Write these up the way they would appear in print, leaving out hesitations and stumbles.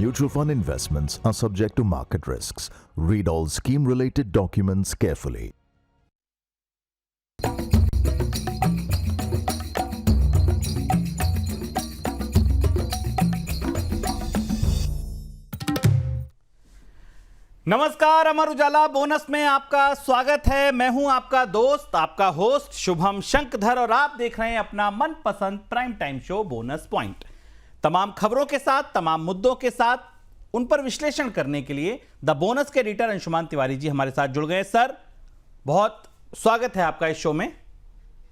Mutual fund investments are subject to market risks. Read all scheme-related documents carefully. नमस्कार, Amar Ujala bonus में आपका स्वागत है। मैं हूं आपका दोस्त, आपका होस्ट शुभम शंकधर और आप देख रहे हैं अपना मनपसंद prime time show bonus point. तमाम खबरों के साथ, तमाम मुद्दों के साथ, उन पर विश्लेषण करने के लिए द बोनस के एडिटर अंशुमान तिवारी जी हमारे साथ जुड़ गए। सर, बहुत स्वागत है आपका इस शो में।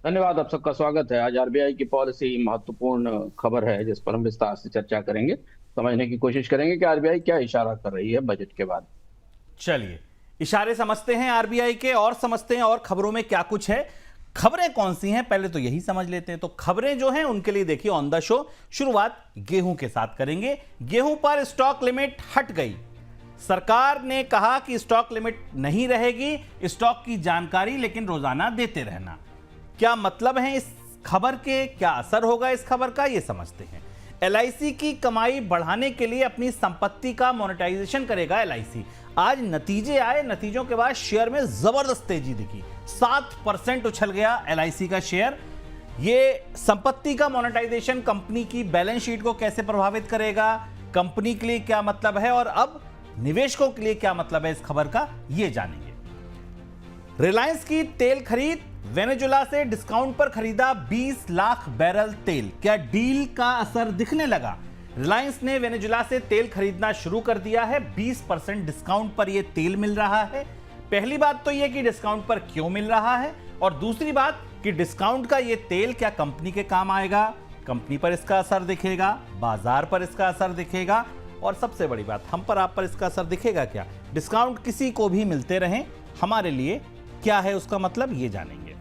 धन्यवाद, आप सबका स्वागत है। आज आरबीआई की पॉलिसी महत्वपूर्ण खबर है जिस पर हम विस्तार से चर्चा करेंगे, समझने की कोशिश करेंगे कि आरबीआई क्या इशारा कर रही है बजट के बाद। चलिए इशारे समझते हैं आरबीआई के और समझते हैं और खबरों में क्या कुछ है। खबरें कौन सी हैं पहले तो यही समझ लेते हैं। तो खबरें जो हैं उनके लिए देखिए ऑन द शो शुरुआत गेहूं के साथ करेंगे। गेहूं पर स्टॉक लिमिट हट गई। सरकार ने कहा कि स्टॉक लिमिट नहीं रहेगी, स्टॉक की जानकारी लेकिन रोजाना देते रहना। क्या मतलब है इस खबर के, क्या असर होगा इस खबर का, यह समझते हैं। एलआईसी की कमाई बढ़ाने के लिए अपनी संपत्ति का मोनेटाइजेशन करेगा एलआईसी। आज नतीजे आए, नतीजों के बाद शेयर में जबरदस्त तेजी दिखी, 7% उछल गया एलआईसी का शेयर। ये संपत्ति का मोनेटाइजेशन कंपनी की बैलेंस शीट को कैसे प्रभावित करेगा, कंपनी के लिए क्या मतलब है और अब निवेशकों के लिए क्या मतलब है इस खबर का, ये जानेंगे। रिलायंस की तेल खरीद, वेनेजुला से डिस्काउंट पर खरीदा 20 लाख बैरल तेल। क्या डील का असर दिखने लगा? रिलायंस ने वेनेजुला से तेल खरीदना शुरू कर दिया है। 20% डिस्काउंट पर यह तेल मिल रहा है। पहली बात तो यह कि डिस्काउंट पर क्यों मिल रहा है, और दूसरी बात कि डिस्काउंट का यह तेल क्या कंपनी के काम आएगा, कंपनी पर इसका असर दिखेगा, बाजार पर इसका असर दिखेगा, और सबसे बड़ी बात हम पर आप पर इसका असर दिखेगा क्या? डिस्काउंट किसी को भी मिलते रहें, हमारे लिए क्या है उसका मतलब, ये जानेंगे।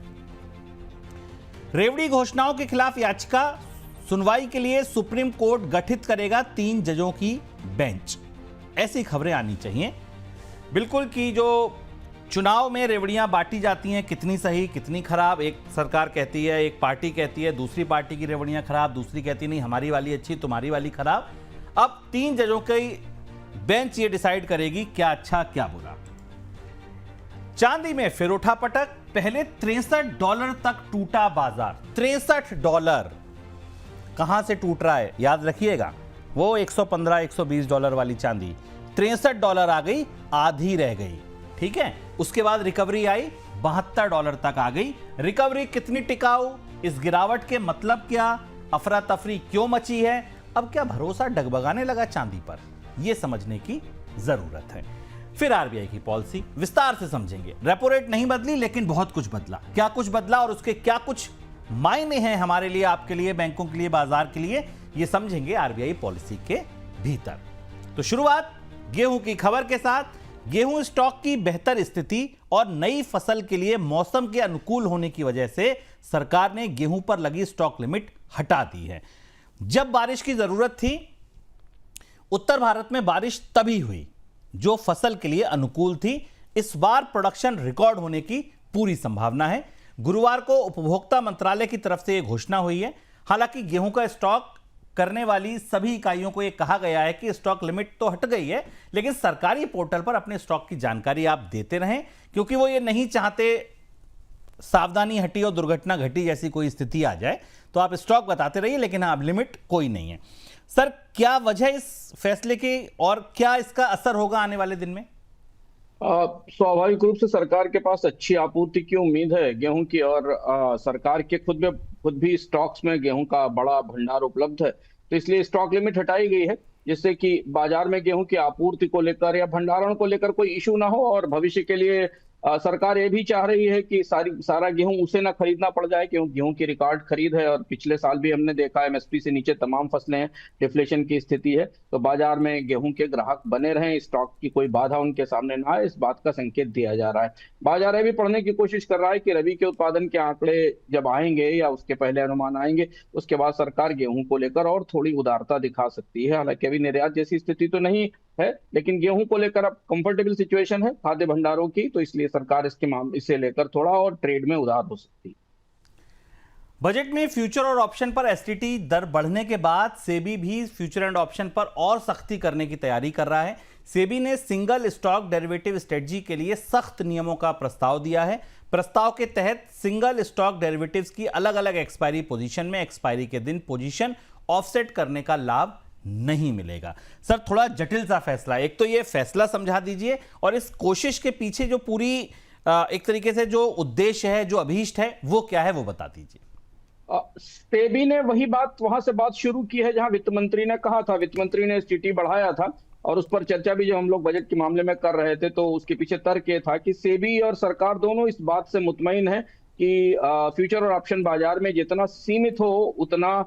रेवड़ी घोषणाओं के खिलाफ याचिका, सुनवाई के लिए सुप्रीम कोर्ट गठित करेगा 3 जजों की बेंच। ऐसी खबरें आनी चाहिए बिल्कुल कि जो चुनाव में रेवड़ियां बांटी जाती हैं, कितनी सही कितनी खराब, एक सरकार कहती है, एक पार्टी कहती है दूसरी पार्टी की रेवड़ियां खराब, दूसरी कहती नहीं हमारी वाली अच्छी तुम्हारी वाली खराब। अब 3 जजों की बेंच ये डिसाइड करेगी क्या अच्छा क्या बुरा। चांदी में फिर उठापटक, पहले $63 तक टूटा बाजार। $63 कहां से टूट रहा है याद रखिएगा, वो $115-120 वाली चांदी $63 आ गई, आधी रह गई, ठीक है। उसके बाद रिकवरी आई, $72 तक आ गई। रिकवरी कितनी टिकाऊ, इस गिरावट के मतलब क्या, अफरा तफरी क्यों मची है, अब क्या भरोसा डगमगाने लगा चांदी पर, यह समझने की जरूरत है। फिर आरबीआई की पॉलिसी विस्तार से समझेंगे। रेपो रेट नहीं बदली लेकिन बहुत कुछ बदला। क्या कुछ बदला और उसके क्या कुछ मायने हैं हमारे लिए, आपके लिए, बैंकों के लिए, बाजार के लिए, ये समझेंगे आरबीआई पॉलिसी के भीतर। तो शुरुआत गेहूं की खबर के साथ। गेहूं स्टॉक की बेहतर स्थिति और नई फसल के लिए मौसम के अनुकूल होने की वजह से सरकार ने गेहूं पर लगी स्टॉक लिमिट हटा दी है। जब बारिश की जरूरत थी, उत्तर भारत में बारिश तभी हुई जो फसल के लिए अनुकूल थी। इस बार प्रोडक्शन रिकॉर्ड होने की पूरी संभावना है। गुरुवार को उपभोक्ता मंत्रालय की तरफ से यह घोषणा हुई है। हालांकि गेहूं का स्टॉक करने वाली सभी इकाइयों को यह कहा गया है कि स्टॉक लिमिट तो हट गई है, लेकिन सरकारी पोर्टल पर अपने स्टॉक की जानकारी आप देते रहें, क्योंकि वो ये नहीं चाहते सावधानी हटी और दुर्घटना घटी जैसी कोई स्थिति आ जाए। तो आप स्टॉक बताते रहिए, लेकिन अब लिमिट कोई नहीं है। सर, क्या वजह इस फैसले की और क्या इसका असर होगा आने वाले दिन में? स्वाभाविक रूप से सरकार के पास अच्छी आपूर्ति की उम्मीद है गेहूं की, और सरकार के खुद भी स्टॉक्स में गेहूं का बड़ा भंडार उपलब्ध है। तो इसलिए स्टॉक लिमिट हटाई गई है, जिससे कि बाजार में गेहूं की आपूर्ति को लेकर या भंडारण को लेकर कोई इशू ना हो, और भविष्य के लिए सरकार ये भी चाह रही है कि सारा गेहूं उसे ना खरीदना पड़ जाए, क्योंकि गेहूं की रिकॉर्ड खरीद है और पिछले साल भी हमने देखा एमएसपी से नीचे तमाम फसलें हैं, डिफ्लेशन की स्थिति है। तो बाजार में गेहूं के ग्राहक बने रहें, स्टॉक की कोई बाधा उनके सामने ना आए, इस बात का संकेत दिया जा रहा है। बाजार ये भी पढ़ने की कोशिश कर रहा है कि रबी के उत्पादन के आंकड़े जब आएंगे या उसके पहले अनुमान आएंगे, उसके बाद सरकार गेहूं को लेकर और थोड़ी उदारता दिखा सकती है। हालांकि अभी निर्यात जैसी स्थिति तो नहीं है, लेकिन गेहूं को लेकर अब कंफर्टेबल सिचुएशन है खाद्य भंडारों की, तो इसलिए सरकार इसे लेकर थोड़ा और ट्रेड में उदार हो सकती है। बजट में फ्यूचर और ऑप्शन पर एसटीटी दर बढ़ने के बाद सेबी भी फ्यूचर एंड ऑप्शन पर और सख्ती करने की तैयारी कर रहा है। सेबी ने सिंगल स्टॉक डेरिवेटिव स्ट्रेटजी के लिए सख्त नियमों का प्रस्ताव दिया है। प्रस्ताव के तहत सिंगल स्टॉक डेरिवेटिव्स की अलग अलग एक्सपायरी पोजीशन में एक्सपायरी के दिन पोजीशन ऑफसेट करने का लाभ नहीं मिलेगा। सर, थोड़ा जटिल सा फैसला है। एक तो ये फैसला समझा दीजिए, और इस कोशिश के पीछे जो पूरी एक तरीके से जो उद्देश्य है, जो अभीष्ट है, वो क्या है, वो बता दीजिए। सेबी ने वहां से बात शुरू की है जहां वित्त मंत्री ने कहा था। वित्त मंत्री ने एसटीटी बढ़ाया था, और उस पर चर्चा भी जो हम लोग बजट के मामले में कर रहे थे, तो उसके पीछे तर्क ये था कि सेबी और सरकार दोनों इस बात से मुतमईन है कि फ्यूचर और ऑप्शन बाजार में जितना सीमित हो उतना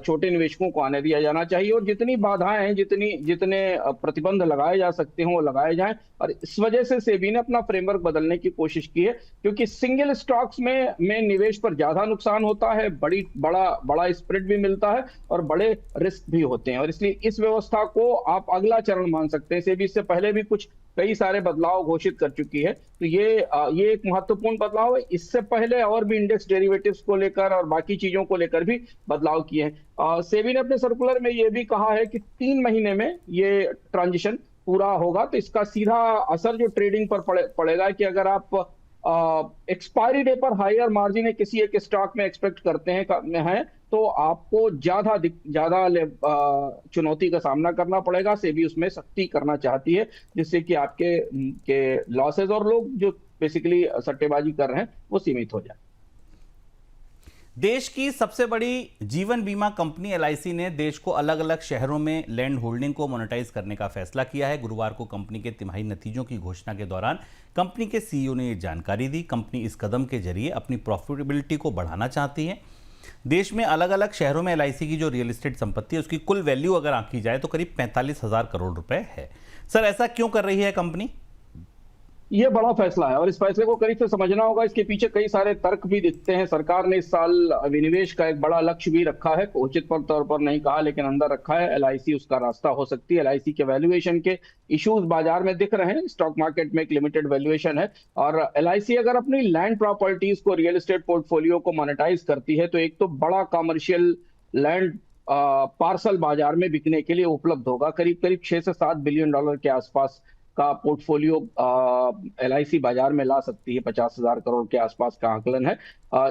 छोटे निवेशकों को आने दिया जाना चाहिए, और जितनी बाधाएं हैं, जितने प्रतिबंध लगाए जा सकते हैं वो लगाए जाएं। और इस वजह से सेबी ने अपना फ्रेमवर्क बदलने की कोशिश की है, क्योंकि सिंगल स्टॉक्स में निवेश पर ज्यादा नुकसान होता है, बड़ा स्प्रेड भी मिलता है और बड़े रिस्क भी होते हैं, और इसलिए इस व्यवस्था को आप अगला चरण मान सकते हैं। सेबी इससे पहले भी कई सारे बदलाव घोषित कर चुकी है, तो ये एक महत्वपूर्ण बदलाव है। इससे पहले और भी इंडेक्स डेरिवेटिव्स को लेकर और बाकी चीजों को लेकर भी बदलाव किए हैं। सेबी ने अपने सर्कुलर में ये भी कहा है कि 3 महीने में ये ट्रांजिशन पूरा होगा, तो इसका सीधा असर जो ट्रेडिंग पर पड़ेगा कि अगर आप एक्सपायरी डे पर हायर मार्जिन किसी एक स्टॉक में एक्सपेक्ट करते हैं तो आपको ज्यादा चुनौती का सामना करना पड़ेगा। सेबी उसमें सख्ती करना चाहती है, जिससे कि आपके लॉसेज और लोग जो बेसिकली सट्टेबाजी कर रहे हैं वो सीमित हो जाए। देश की सबसे बड़ी जीवन बीमा कंपनी एलआईसी ने देश को अलग अलग शहरों में लैंड होल्डिंग को मोनेटाइज करने का फैसला किया है। गुरुवार को कंपनी के तिमाही नतीजों की घोषणा के दौरान कंपनी के सीईओ ने यह जानकारी दी। कंपनी इस कदम के जरिए अपनी प्रॉफिटेबिलिटी को बढ़ाना चाहती है। देश में अलग अलग शहरों में एलआईसी की जो रियल एस्टेट संपत्ति है, उसकी कुल वैल्यू अगर आंकी जाए तो करीब 45,000 करोड़ रुपए है। सर, ऐसा क्यों कर रही है कंपनी? ये बड़ा फैसला है और इस फैसले को करीब से समझना होगा। इसके पीछे कई सारे तर्क भी दिखते हैं। सरकार ने इस साल विनिवेश का एक बड़ा लक्ष्य भी रखा है, उचित तौर पर नहीं कहा लेकिन अंदर रखा है। एलआईसी उसका रास्ता हो सकती है। एलआईसी के वैल्यूएशन के इश्यूज बाजार में दिख रहे हैं। स्टॉक मार्केट में एक लिमिटेड वैल्यूएशन है, और एलआईसी अगर अपनी लैंड प्रॉपर्टीज को, रियल एस्टेट पोर्टफोलियो को मोनेटाइज करती है तो एक तो बड़ा कमर्शियल लैंड पार्सल बाजार में बिकने के लिए उपलब्ध होगा। करीब करीब 6 से 7 बिलियन डॉलर के आसपास का पोर्टफोलियो एलआईसी बाजार में ला सकती है। 50,000 करोड़ के आसपास का आंकलन है।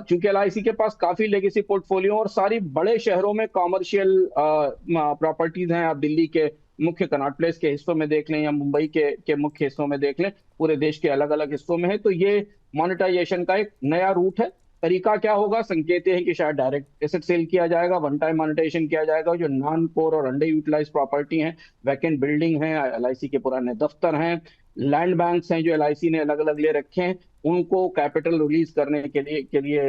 चूंकि एलआईसी के पास काफी लेगेसी पोर्टफोलियो और सारी बड़े शहरों में कॉमर्शियल प्रॉपर्टीज हैं। आप दिल्ली के मुख्य कनॉट प्लेस के हिस्सों में देख लें या मुंबई के मुख्य हिस्सों में देख लें, पूरे देश के अलग अलग हिस्सों में है। तो ये मोनेटाइजेशन का एक नया रूट है। तरीका क्या होगा? संकेत है कि शायद डायरेक्ट एसेट सेल किया जाएगा, वन टाइम मोनेटाइजेशन किया जाएगा। जो नॉन कोर और अंडर यूटिलाइज प्रॉपर्टी हैं, वैकेंट बिल्डिंग है, एलआईसी के पुराने दफ्तर हैं, लैंड बैंक्स हैं जो एलआईसी ने अलग अलग ले रखे हैं, उनको कैपिटल रिलीज करने के लिए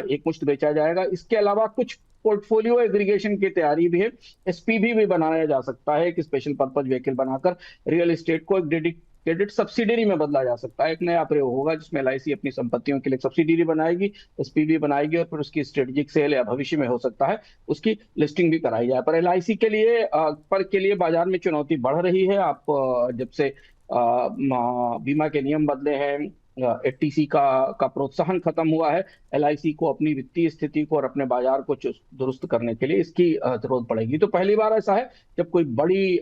एक मुश्त बेचा जाएगा। इसके अलावा कुछ पोर्टफोलियो एग्रीगेशन की तैयारी भी है। एसपीवी भी बनाया जा सकता है, एक स्पेशल पर्पज व्हीकल बनाकर रियल एस्टेट को एक क्रेडिट सब्सिडरी में बदला जा सकता है। एक नया प्रयोग होगा जिसमें एलआईसी अपनी संपत्तियों के लिए सब्सिडरी बनाएगी, एसपीवी बनाएगी, और फिर उसकी स्ट्रेटेजिक सेल या भविष्य में हो सकता है उसकी लिस्टिंग भी कराई जाए। पर एलआईसी के लिए बाजार में चुनौती बढ़ रही है। आप जब से बीमा के नियम बदले हैं, एटीसी का प्रोत्साहन खत्म हुआ है, एलआईसी को अपनी वित्तीय स्थिति को और अपने बाजार को दुरुस्त करने के लिए इसकी जरूरत पड़ेगी। तो पहली बार ऐसा है जब कोई बड़ी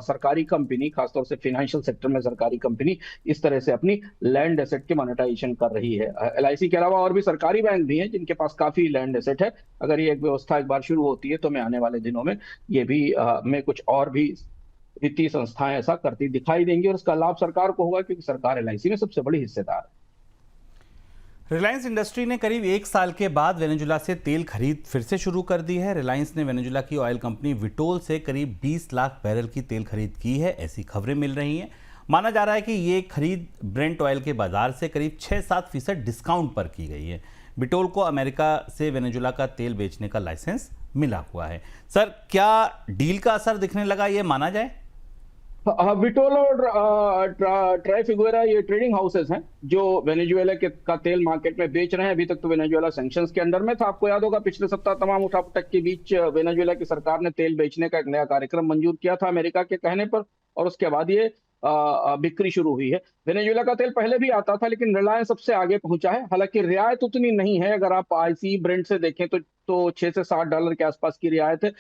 सरकारी कंपनी, खासतौर से फाइनेंशियल सेक्टर में सरकारी कंपनी, इस तरह से अपनी लैंड एसेट के मोनेटाइजेशन कर रही है। एलआईसी के अलावा और भी सरकारी बैंक भी हैं जिनके पास काफी लैंड एसेट है। अगर ये एक व्यवस्था एक बार शुरू होती है तो मैं आने वाले दिनों में ये भी में कुछ और भी वित्तीय संस्थाएं ऐसा करती दिखाई देंगी, और इसका लाभ सरकार को होगा क्योंकि सरकार एलआईसी में सबसे बड़ी हिस्सेदार है। रिलायंस इंडस्ट्री ने करीब 1 साल के बाद वेनेजुला से तेल खरीद फिर से शुरू कर दी है। रिलायंस ने वेनेजुला की ऑयल कंपनी विटोल से करीब 20 लाख बैरल की तेल खरीद की है, ऐसी खबरें मिल रही हैं। माना जा रहा है कि ये खरीद ब्रेंट ऑयल के बाजार से करीब 6-7% डिस्काउंट पर की गई है। विटोल को अमेरिका से वेनेजुला का तेल बेचने का लाइसेंस मिला हुआ है। सर, क्या डील का असर दिखने लगा, ये माना जाए? विटोल और ट्राइफिगुएरा ये ट्रेडिंग हाउसेस हैं जो वेनेजुएला का तेल मार्केट में बेच रहे हैं। अभी तक तो वेनेजुएला सैंक्शंस के अंडर में था। आपको याद होगा पिछले सप्ताह तमाम उठापटक के बीच वेनेजुएला की सरकार ने तेल बेचने का एक नया कार्यक्रम मंजूर किया था अमेरिका के कहने पर, और उसके बाद ये बिक्री शुरू हुई है। वेनेजुएला का तेल पहले भी आता था, लेकिन रिलायंस सबसे आगे पहुंचा है। हालांकि रियायत उतनी नहीं है, अगर आप आईसी ब्रेंट से देखें तो 6 से 7 डॉलर के आसपास की रियायत है।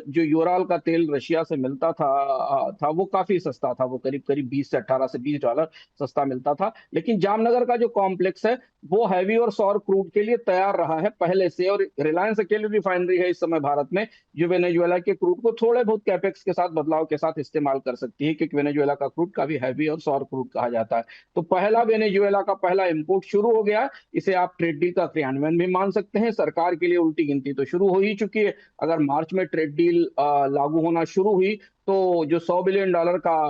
जो यूराल का तेल रशिया से मिलता था वो काफी सस्ता था, वो करीब करीब 20 से 18 से 20 डॉलर सस्ता मिलता था। लेकिन जामनगर का जो कॉम्प्लेक्स है वो हैवी और सौर क्रूड के लिए तैयार रहा है पहले से, और रिलायंस अकेली रिफाइनरी है इस समय भारत में जो वेनेजुएला के क्रूड को थोड़े बहुत कैपेक्स के साथ, बदलाव के साथ इस्तेमाल कर सकती है, क्योंकि वेनेजुएला का क्रूड काफी हैवी और सौर क्रूड कहा जाता है। तो पहला वेनेजुएला का पहला इंपोर्ट शुरू हो गया है। इसे आप ट्रेड डील का क्रियान्वयन भी मान सकते हैं। सरकार के लिए उल्टी गिनती तो शुरू हो ही चुकी है। अगर मार्च में ट्रेड डील लागू होना शुरू हुई तो जो $100 बिलियन का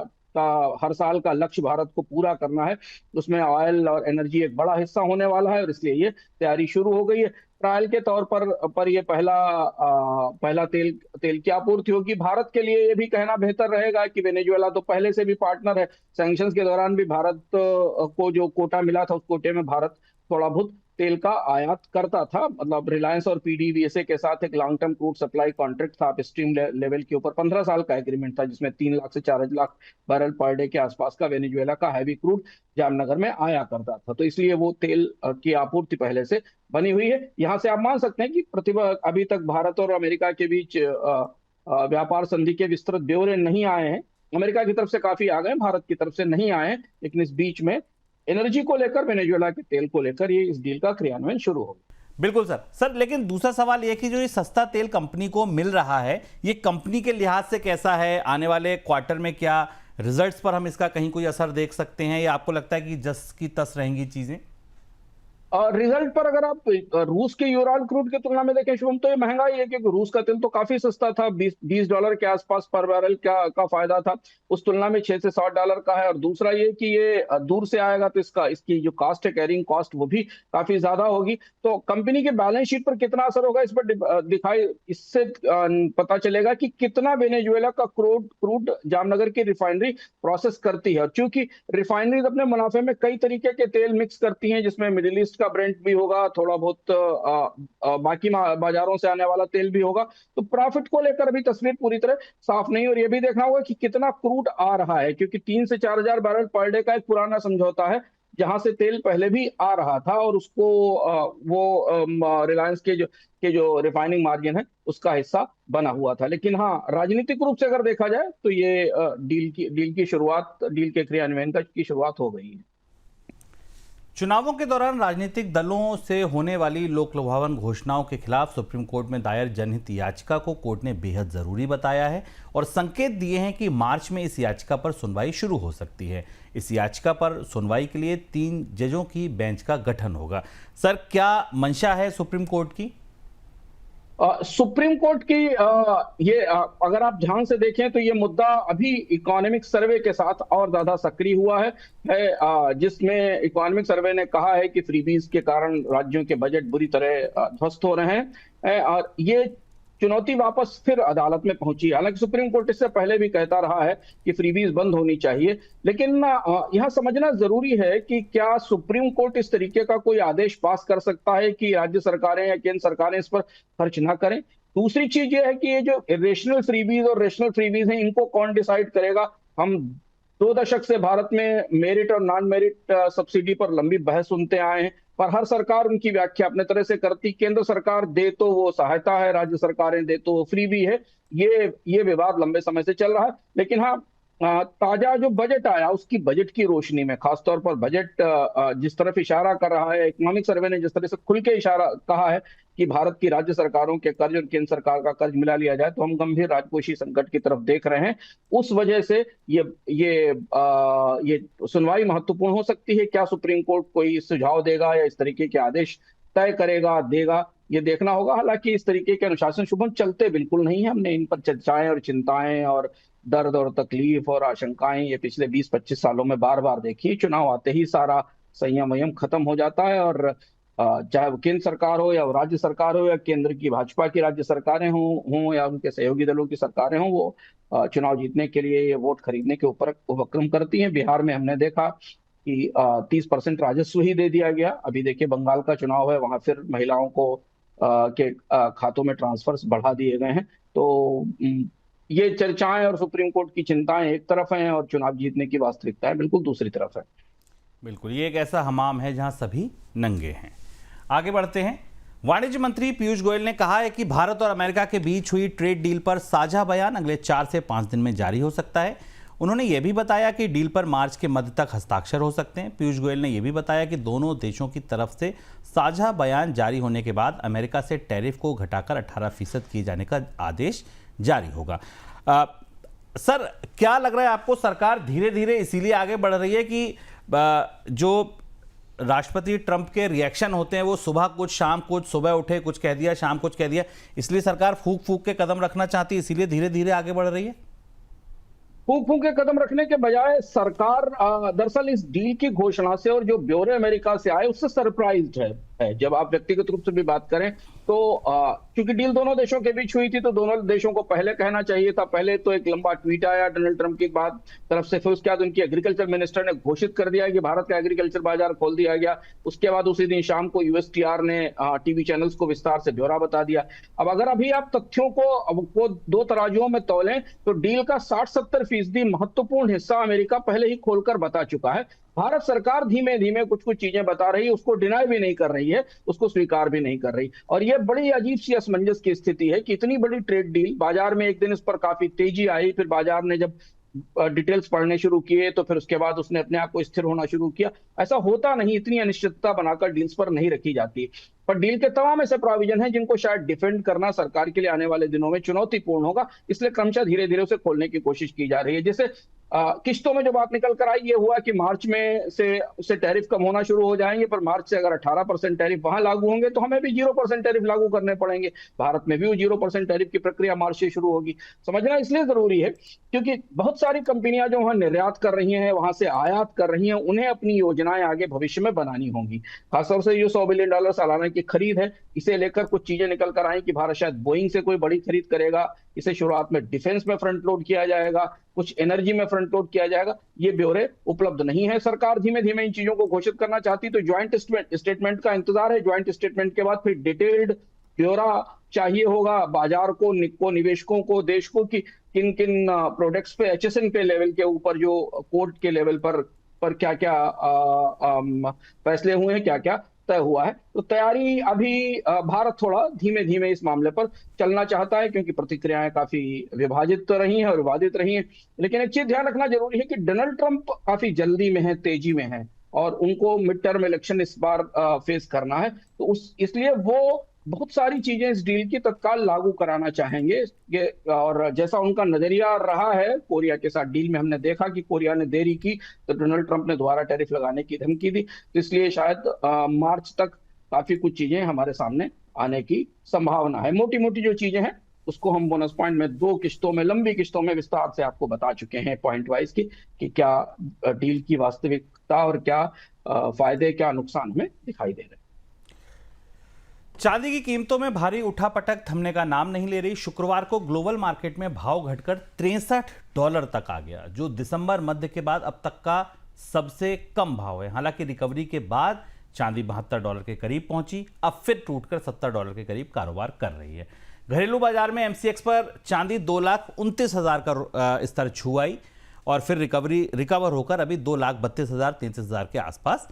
हर साल का लक्ष्य भारत को पूरा करना है, उसमें ऑयल और एनर्जी एक बड़ा हिस्सा होने वाला है, और इसलिए ये तैयारी शुरू हो गई है। ट्रायल के तौर पर ये पहला तेल की आपूर्ति होगी। भारत के लिए ये भी कहना बेहतर रहेगा कि वेनेजुएला तो पहले से भी पार्टनर है। सैंक्शंस के दौरान भी भारत को जो कोटा मिला था, उस कोटे में भारत थोड़ा बहुत तेल का आयात करता था। मतलब रिलायंस और पीडीवीएसए के साथ एक long term crude supply contract था स्ट्रीम लेवल के ऊपर, 15 साल का एग्रीमेंट था, जिसमें 3 लाख से 4 लाख बैरल पर डे के आसपास का वेनेजुएला का हैवी क्रूड जामनगर में आया करता था। तो इसलिए वो तेल की आपूर्ति पहले से बनी हुई है। यहां से आप मान सकते हैं कि प्रतिभा अभी तक भारत और अमेरिका के बीच व्यापार संधि के विस्तृत ब्यौरे नहीं आए हैं। अमेरिका की तरफ से काफी आ गए, भारत की तरफ से नहीं आए हैं, लेकिन इस बीच में एनर्जी को लेकर, वेनेजुएला के तेल को लेकर ये इस डील का क्रियान्वयन शुरू हो गया। बिल्कुल सर, लेकिन दूसरा सवाल यह कि जो ये सस्ता तेल कंपनी को मिल रहा है, ये कंपनी के लिहाज से कैसा है? आने वाले क्वार्टर में क्या रिजल्ट्स पर हम इसका कहीं कोई असर देख सकते हैं, या आपको लगता है कि जस की तस रहेंगी चीजें? रिजल्ट पर अगर आप रूस के यूराल क्रूड की तुलना में देखें शुभम, तो ये महंगा ही है, क्योंकि रूस का तेल तो काफी सस्ता था, $20 के आसपास पर बैरल का फायदा था। उस तुलना में 6 से 7 डॉलर का है। और दूसरा ये कि ये दूर से आएगा, तो इसकी जो कॉस्ट है, कैरिंग कॉस्ट, वो भी काफी ज्यादा होगी। तो कंपनी के बैलेंस शीट पर कितना असर होगा इस पर इससे पता चलेगा कि कितना वेनेजुएला का क्रूड जामनगर की रिफाइनरी प्रोसेस करती है। और चूंकि रिफाइनरीज अपने मुनाफे में कई तरीके के तेल मिक्स करती हैं, जिसमें मिडिल ईस्ट का ब्रेंट भी होगा, थोड़ा बहुत बाकी बाजारों से आने वाला तेल भी होगा, तो प्रॉफिट को लेकर अभी तस्वीर पूरी तरह साफ नहीं। और ये भी देखना होगा कि कितना क्रूड आ रहा है, क्योंकि 3 से 4 हजार बैरल पर डे का एक पुराना समझौता है, जहां से तेल पहले भी आ रहा था, और उसको वो रिलायंस के जो रिफाइनिंग मार्जिन है उसका हिस्सा बना हुआ था। लेकिन हाँ, राजनीतिक रूप से अगर देखा जाए तो ये डील के क्रियान्वयन की शुरुआत हो गई है। चुनावों के दौरान राजनीतिक दलों से होने वाली लोकलुभावन घोषणाओं के खिलाफ सुप्रीम कोर्ट में दायर जनहित याचिका को कोर्ट ने बेहद जरूरी बताया है और संकेत दिए हैं कि मार्च में इस याचिका पर सुनवाई शुरू हो सकती है। इस याचिका पर सुनवाई के लिए 3 जजों की बेंच का गठन होगा। सर, क्या मंशा है सुप्रीम कोर्ट की? सुप्रीम कोर्ट की अगर आप ध्यान से देखें तो ये मुद्दा अभी इकोनॉमिक सर्वे के साथ और ज्यादा सक्रिय हुआ है, जिसमें इकोनॉमिक सर्वे ने कहा है कि फ्रीबीज के कारण राज्यों के बजट बुरी तरह ध्वस्त हो रहे हैं, और ये चुनौती वापस फिर अदालत में पहुंची। हालांकि सुप्रीम कोर्ट इससे पहले भी कहता रहा है कि फ्रीबीज बंद होनी चाहिए, लेकिन यह समझना जरूरी है कि क्या सुप्रीम कोर्ट इस तरीके का कोई आदेश पास कर सकता है कि राज्य सरकारें या केंद्र सरकारें इस पर खर्च ना करें। दूसरी चीज ये है कि ये जो रेशनल फ्रीबीज और रेशनल फ्रीबीज हैं, इनको कौन डिसाइड करेगा? हम 2 दशक से भारत में मेरिट और नॉन मेरिट सब्सिडी पर लंबी बहस सुनते आए हैं, पर हर सरकार उनकी व्याख्या अपने तरह से करती। केंद्र सरकार दे तो वो सहायता है, राज्य सरकारें दे तो वो फ्री भी है। ये विवाद लंबे समय से चल रहा है। लेकिन हाँ, ताजा जो बजट आया उसकी बजट की रोशनी में, खासतौर पर बजट जिस तरफ इशारा कर रहा है, इकोनॉमिक सर्वे ने जिस तरह से खुल के इशारा कहा है कि भारत की राज्य सरकारों के कर्ज और केंद्र सरकार का कर्ज मिला लिया जाए, तो हम गंभीर राजकोषीय संकट की तरफ देख रहे हैं। उस वजह से ये सुनवाई महत्वपूर्ण हो सकती है। क्या सुप्रीम कोर्ट कोई सुझाव देगा या इस तरीके के आदेश तय देगा, ये देखना होगा। हालांकि इस तरीके के अनुशासन शुभम चलते बिल्कुल नहीं है। हमने इन पर चर्चाएं और चिंताएं और दर्द और तकलीफ और आशंकाएं ये पिछले 20-25 सालों में बार बार देखी। चुनाव आते ही सारा संयम वयम खत्म हो जाता है, और चाहे वो केंद्र सरकार हो या राज्य सरकार हो या केंद्र की भाजपा की राज्य सरकारें हों या उनके सहयोगी दलों की सरकारें हों, वो चुनाव जीतने के लिए ये वोट खरीदने के ऊपर उपक्रम करती हैं। बिहार में हमने देखा कि 30% राजस्व ही दे दिया गया। अभी देखिए बंगाल का चुनाव है, वहां फिर महिलाओं को के खातों में ट्रांसफर्स बढ़ा दिए गए हैं। तो ये चर्चाएं और सुप्रीम कोर्ट की चिंताएं एक तरफ हैं और चुनाव जीतने की वास्तविकता बिल्कुल दूसरी तरफ है। बिल्कुल, ये एक ऐसा हमाम है जहां सभी नंगे हैं। आगे बढ़ते हैं। वाणिज्य मंत्री पीयूष गोयल ने कहा है कि भारत और अमेरिका के बीच हुई ट्रेड डील पर साझा बयान अगले 4 से 5 दिन में जारी हो सकता है। उन्होंने यह भी बताया कि डील पर मार्च के मध्य तक हस्ताक्षर हो सकते हैं। पीयूष गोयल ने यह भी बताया कि दोनों देशों की तरफ से साझा बयान जारी होने के बाद अमेरिका से टैरिफ को घटाकर 18% किए जाने का आदेश जारी होगा। सर, क्या लग रहा है आपको, सरकार धीरे धीरे इसीलिए आगे बढ़ रही है कि जो राष्ट्रपति ट्रंप के रिएक्शन होते हैं वो सुबह कुछ शाम कुछ, सुबह उठे कुछ कह दिया शाम कुछ कह दिया, इसलिए सरकार फूंक फूंक के कदम रखना चाहती है, इसीलिए धीरे धीरे आगे बढ़ रही है? फूंक फूंक के कदम रखने के बजाय सरकार दरअसल इस डील की घोषणा से और जो ब्यौरे अमेरिका से आए उससे सरप्राइज्ड है। जब आप व्यक्तिगत रूप से भी बात करें तो क्योंकि डील दोनों देशों के बीच हुई थी तो दोनों देशों को पहले कहना चाहिए था। पहले तो एक लंबा ट्वीट आया डोनाल्ड ट्रंप की बाद तरफ से, फिर उसके बाद उनकी एग्रीकल्चर मिनिस्टर ने घोषित कर दिया कि भारत का एग्रीकल्चर बाजार खोल दिया गया। उसके बाद उसी दिन शाम को यूएसटीआर ने टीवी चैनल्स को विस्तार से ब्यौरा बता दिया। अब अगर अभी आप तथ्यों को दो तराजुओं में तौलें तो डील का 60-70% महत्वपूर्ण हिस्सा अमेरिका पहले ही खोलकर बता चुका है। भारत सरकार धीमे धीमे कुछ कुछ चीजें बता रही है, उसको डिनाई भी नहीं कर रही है, उसको स्वीकार भी नहीं कर रही। और यह बड़ी अजीब सी असमंजस की स्थिति है कि इतनी बड़ी ट्रेड डील, बाजार में एक दिन इस पर काफी तेजी आई, फिर बाजार ने जब डिटेल्स पढ़ने शुरू किए तो फिर उसके बाद उसने अपने आप को स्थिर होना शुरू किया। ऐसा होता नहीं, इतनी अनिश्चितता बनाकर डील्स पर नहीं रखी जाती। पर डील के तमाम ऐसे प्रोविजन हैं जिनको शायद डिफेंड करना सरकार के लिए आने वाले दिनों में चुनौतीपूर्ण होगा, इसलिए क्रमशः धीरे धीरे उसे खोलने की कोशिश की जा रही है। जैसे किश्तों में जो बात निकल कर आई ये हुआ कि मार्च में से टैरिफ कम होना शुरू हो जाएंगे, पर मार्च से अगर 18% टैरिफ वहां लागू होंगे तो हमें भी 0% टैरिफ लागू करने पड़ेंगे। भारत में भी वो 0% टैरिफ की प्रक्रिया मार्च से शुरू होगी। समझना इसलिए जरूरी है क्योंकि बहुत सारी कंपनियां जो वहां निर्यात कर रही हैं, वहां से आयात कर रही हैं, उन्हें अपनी योजनाएं आगे भविष्य में बनानी होंगी। खासतौर से ये $100 बिलियन सालाना की खरीद है, इसे लेकर कुछ चीजें निकल कर आई कि भारत शायद बोइंग से कोई बड़ी खरीद करेगा, इसे शुरुआत में डिफेंस में फ्रंट लोड किया जाएगा, कुछ एनर्जी में फ्रंट लोड किया जाएगा। ये ब्यौरे उपलब्ध नहीं है। सरकार धीमे धीमे इन चीजों को घोषित करना चाहती तो ज्वाइंट स्टेटमेंट का इंतजार है। ज्वाइंट स्टेटमेंट के बाद फिर डिटेल्ड ब्यौरा चाहिए होगा बाजार को, निवेशकों को, देश को कि किन किन प्रोडक्ट्स पे एचएसएन पे लेवल के ऊपर जो कोर्ट के लेवल पर क्या क्या फैसले हुए हैं, क्या क्या तय हुआ है। तो तैयारी अभी भारत थोड़ा धीमे धीमे इस मामले पर चलना चाहता है क्योंकि प्रतिक्रियाएं काफी विभाजित तो रही हैं और विवादित रही हैं। लेकिन एक चीज ध्यान रखना जरूरी है कि डोनाल्ड ट्रंप काफी जल्दी में है, तेजी में है और उनको मिड टर्म इलेक्शन इस बार फेस करना है। तो इसलिए वो बहुत सारी चीजें इस डील की तत्काल लागू कराना चाहेंगे। और जैसा उनका नजरिया रहा है कोरिया के साथ डील में, हमने देखा कि कोरिया ने देरी की तो डोनाल्ड ट्रंप ने दोबारा टैरिफ लगाने की धमकी दी। तो इसलिए शायद मार्च तक काफी कुछ चीजें हमारे सामने आने की संभावना है। मोटी मोटी जो चीजें हैं उसको हम बोनस पॉइंट में 2 किश्तों में, लंबी किश्तों में विस्तार से आपको बता चुके हैं पॉइंट वाइज कि क्या डील की वास्तविकता और क्या फायदे क्या नुकसान हमें दिखाई दे रहे हैं। चांदी की कीमतों में भारी उठापटक थमने का नाम नहीं ले रही। शुक्रवार को ग्लोबल मार्केट में भाव घटकर $63 तक आ गया, जो दिसंबर मध्य के बाद अब तक का सबसे कम भाव है। हालांकि रिकवरी के बाद चांदी $72 के करीब पहुंची, अब फिर टूटकर $70 के करीब कारोबार कर रही है। घरेलू बाजार में एमसीएक्स पर चांदी 2,29,000 का स्तर छुआई और फिर रिकवर होकर अभी 2,32,000-33,000 के आसपास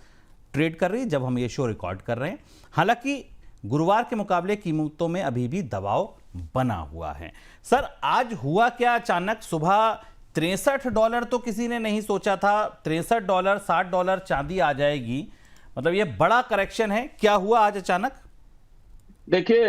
ट्रेड कर रही है जब हम ये शो रिकॉर्ड कर रहे हैं। हालांकि गुरुवार के मुकाबले कीमतों में अभी भी दबाव बना हुआ है। सर, आज हुआ क्या अचानक? सुबह $63 तो किसी ने नहीं सोचा था, $63 $60 चांदी आ जाएगी, मतलब ये बड़ा करेक्शन है। क्या हुआ आज अचानक? देखिए,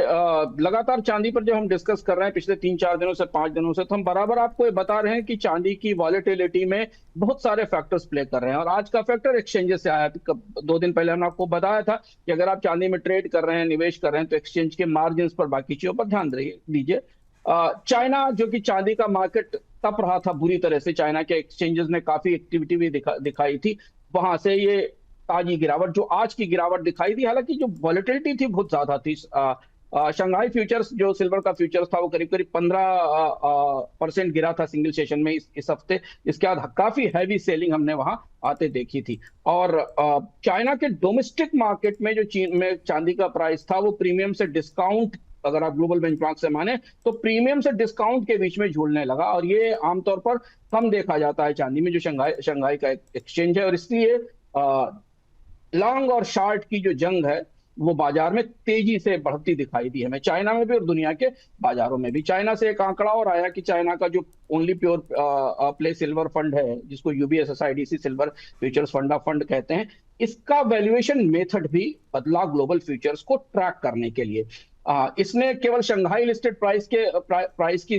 लगातार चांदी पर जब हम डिस्कस कर रहे हैं पिछले 3-4 दिनों से, 5 दिनों से, तो हम बराबर आपको ये बता रहे हैं कि चांदी की वॉलेटिलिटी में बहुत सारे फैक्टर्स प्ले कर रहे हैं। और आज का फैक्टर एक्सचेंजेस से आया। 2 दिन पहले हमने आपको बताया था कि अगर आप चांदी में ट्रेड कर रहे हैं, निवेश कर रहे हैं, तो एक्सचेंज के मार्जिन पर, बाकी चीजों पर ध्यान दीजिए। चाइना, जो कि चांदी का मार्केट तप रहा था बुरी तरह से, चाइना के एक्सचेंजेस ने काफी एक्टिविटी भी दिखाई थी, वहां से ये ताजी गिरावट, जो आज की गिरावट दिखाई दी। हालांकि जो वॉलेटिलिटी थी बहुत ज्यादा थी। शंघाई फ्यूचर्स, जो सिल्वर का फ्यूचर्स था, वो करीब करीब 15% गिरा था सिंगल सेशन में इस हफ्ते। इसके बाद काफी हैवी सेलिंग हमने वहां आते देखी थी। और चाइना के डोमेस्टिक मार्केट में जो चीन में चांदी का प्राइस था वो प्रीमियम से डिस्काउंट अगर आप ग्लोबल बेंचमार्क से माने तो प्रीमियम से डिस्काउंट के बीच में झूलने लगा, और ये आमतौर पर कम देखा जाता है चांदी में, जो शंघाई का एक्सचेंज है। और इसलिए लॉन्ग और शॉर्ट की जो जंग है वो बाजार में तेजी से बढ़ती दिखाई दी हमें, चाइना में भी और दुनिया के बाजारों में भी। चाइना से एक आंकड़ा और आया कि चाइना का जो only pure play silver fund है, जिसको UBSSIDC silver futures fund of fund कहते हैं, इसका वैल्यूएशन मेथड भी बदला ग्लोबल फ्यूचर्स को ट्रैक करने के लिए। इसने केवल शंघाई लिस्टेड प्राइस की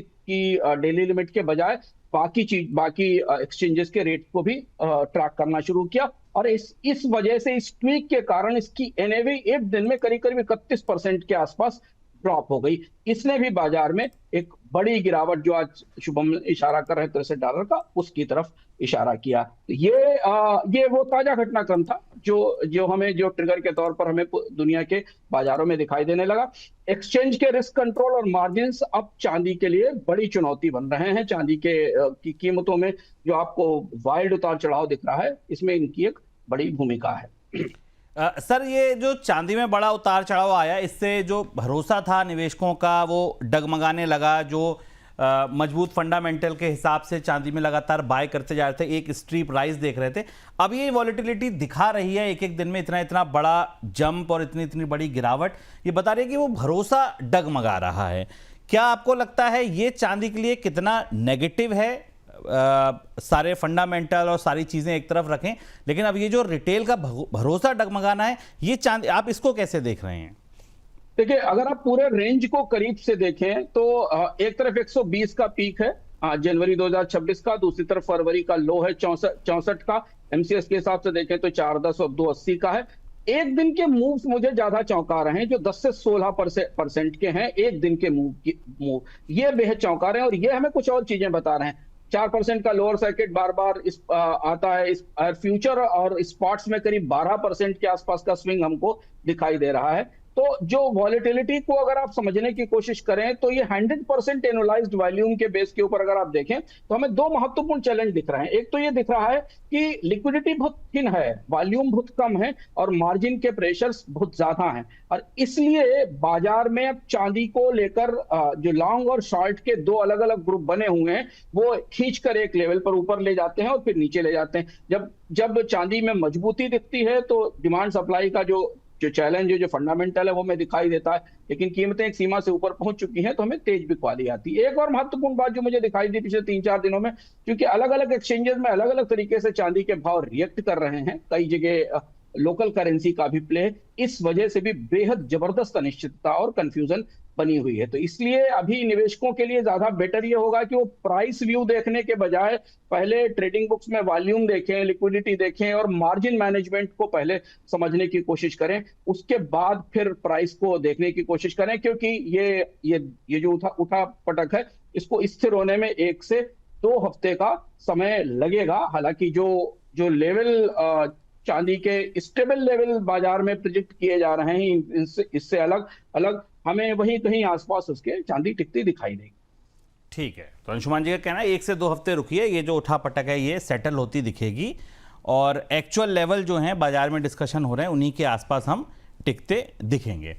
डेली लिमिट के बजाय बाकी एक्सचेंजेस के रेट को भी ट्रैक करना शुरू किया, और इस वजह से, इस ट्वीक के कारण इसकी एनएवी एक दिन में करीब करीब 31% के आसपास ड्रॉप हो गई। इसने भी बाजार में एक बड़ी गिरावट, जो आज शुभम इशारा कर रहे हैं $63 का, उसकी तरफ इशारा किया। ये वो ताजा घटनाक्रम था जो हमें, जो ट्रिगर के तौर पर हमें दुनिया के बाजारों में दिखाई देने लगा। एक्सचेंज के रिस्क कंट्रोल और मार्जिन्स अब चांदी के लिए बड़ी चुनौती बन रहे हैं। चांदी की कीमतों में जो आपको वाइल्ड उतार चढ़ाव दिख रहा है, इसमें इनकी एक बड़ी भूमिका है। सर, ये जो चांदी में बड़ा उतार चढ़ाव आया, इससे जो भरोसा था निवेशकों का वो डगमगाने लगा। जो मजबूत फंडामेंटल के हिसाब से चांदी में लगातार बाय करते जा रहे थे, एक स्ट्रीप राइज देख रहे थे, अब ये वॉलेटिलिटी दिखा रही है एक एक दिन में इतना बड़ा जंप और इतनी बड़ी गिरावट, ये बता रही है कि वो भरोसा डगमगा रहा है। क्या आपको लगता है ये चांदी के लिए कितना नेगेटिव है? सारे फंडामेंटल और सारी चीजें एक तरफ रखें, लेकिन अब ये जो रिटेल का भरोसा डगमगाना है, ये चांदी, आप इसको कैसे देख रहे हैं? देखिए, अगर आप पूरे रेंज को करीब से देखें तो एक तरफ 120 का पीक है जनवरी 2026 का, दूसरी तरफ फरवरी का लो है 64 का, एमसीएक्स के हिसाब से देखें तो 410 और 280 का है। एक दिन के मूव्स मुझे ज्यादा चौंका रहे हैं, जो 10 से 16% के हैं एक दिन के मूव, ये बेहद चौंका रहे हैं। और ये हमें कुछ और चीजें बता रहे हैं। 4% का लोअर सर्किट बार बार आता है, इस फ्यूचर और स्पॉट्स में करीब 12% के आसपास का स्विंग हमको दिखाई दे रहा है। तो जो वॉलेटिलिटी को अगर आप समझने की कोशिश करें तो ये 100% एनुअलाइज्ड वॉल्यूम के बेस के ऊपर अगर आप देखें तो हमें दो महत्वपूर्ण चैलेंज दिख रहे हैं। एक तो ये दिख रहा है कि लिक्विडिटी बहुत थिन है, वॉल्यूम बहुत कम है और मार्जिन के प्रेशर्स बहुत ज्यादा हैं, और इसलिए बाजार में अब चांदी को लेकर जो लॉन्ग और शॉर्ट के दो अलग अलग ग्रुप बने हुए हैं, वो खींचकर एक लेवल पर ऊपर ले जाते हैं और फिर नीचे ले जाते हैं। जब चांदी में मजबूती दिखती है तो डिमांड सप्लाई का जो चैलेंज है, जो फंडामेंटल है, वो हमें दिखाई देता है, लेकिन कीमतें एक सीमा से ऊपर पहुंच चुकी हैं तो हमें तेज बिकवाली आती है। एक और महत्वपूर्ण बात जो मुझे दिखाई दी पिछले 3-4 दिनों में, क्योंकि अलग अलग एक्सचेंजेस में अलग अलग तरीके से चांदी के भाव रिएक्ट कर रहे हैं, कई जगह लोकल करेंसी का भी प्ले, इस वजह से भी बेहद जबरदस्त अनिश्चितता और कंफ्यूजन बनी हुई है। तो इसलिए अभी निवेशकों के लिए ज्यादा बेटर ये होगा कि वो प्राइस व्यू देखने के बजाय पहले ट्रेडिंग बुक्स में वॉल्यूम देखें, लिक्विडिटी देखें और मार्जिन मैनेजमेंट को पहले समझने की कोशिश करें, उसके बाद फिर प्राइस को देखने की कोशिश करें, क्योंकि ये जो उठा पटक है, इसको स्थिर होने में 1 से 2 हफ्ते का समय लगेगा। हालांकि जो लेवल चांदी के स्टेबल लेवल बाजार में प्रिडिक्ट किए जा रहे हैं, इससे अलग हमें वही कहीं आसपास उसके चांदी टिकती दिखाई देगी। ठीक है, तो अंशुमान जी का कहना है 1 से 2 हफ्ते रुकिए, ये जो उठा पटक है ये सेटल होती दिखेगी और एक्चुअल लेवल जो है बाजार में डिस्कशन हो रहे हैं उन्हीं के आसपास हम टिकते दिखेंगे।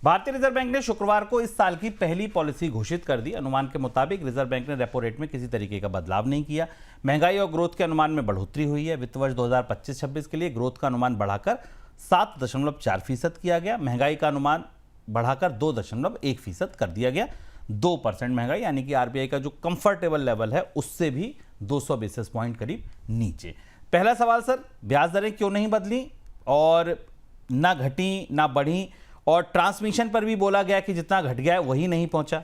भारतीय रिजर्व बैंक ने शुक्रवार को इस साल की पहली पॉलिसी घोषित कर दी। अनुमान के मुताबिक रिजर्व बैंक ने रेपो रेट में किसी तरीके का बदलाव नहीं किया। महंगाई और ग्रोथ के अनुमान में बढ़ोतरी हुई है। वित्त वर्ष 2025-26 के लिए ग्रोथ का अनुमान बढ़ाकर 7.4% किया गया। महंगाई का अनुमान बढ़ाकर 2.1% कर दिया गया। 2% महंगाई यानी कि आरबीआई का जो कंफर्टेबल लेवल है उससे भी 200 बेसिस पॉइंट करीब नीचे। पहला सवाल सर, ब्याज दरें क्यों नहीं बदली और ना घटी ना बढ़ी, और ट्रांसमिशन पर भी बोला गया कि जितना घट गया है वही नहीं पहुंचा।